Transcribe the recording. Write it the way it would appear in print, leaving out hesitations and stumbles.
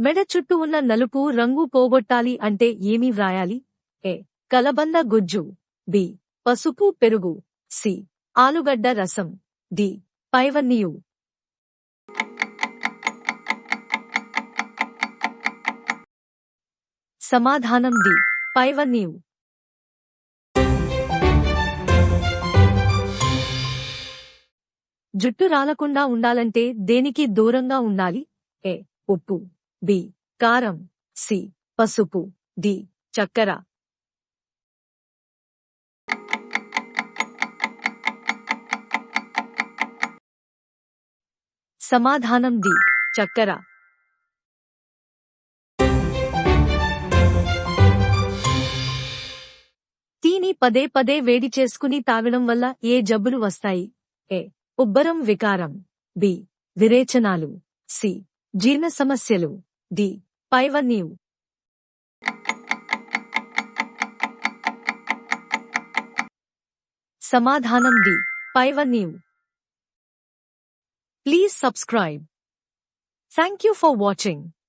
మెడ చుట్టూ ఉన్న నలుపు రంగు పోగొట్టాలి అంటే ఏమి వ్రాయాలి? ఏ. కలబంద గుజ్జు. బి. పసుపు పెరుగు. సి. ఆలుగడ్డ రసం. డి. పైవన్నీయు. సమాధానం డి. పైవన్నీయు. జుట్టు రాలకుండా ఉండాలంటే దేనికి దూరంగా ఉండాలి? ఏ. ఉప్పు. బి. కారం. సి. పసుపు. డి. చక్కెర. సమాధానం డి. చక్కెర. టీని పదే పదే వేడి చేసుకుని తాగడం వల్ల ఏ జబ్బులు వస్తాయి? ఏ. ఉబ్బరం వికారం. బి. విరేచనాలు. సి. జీర్ణ సమస్యలు. డి. పైవన్నీయు. సమాధానం D. పైవన్నీయు. Please subscribe. Thank you for watching.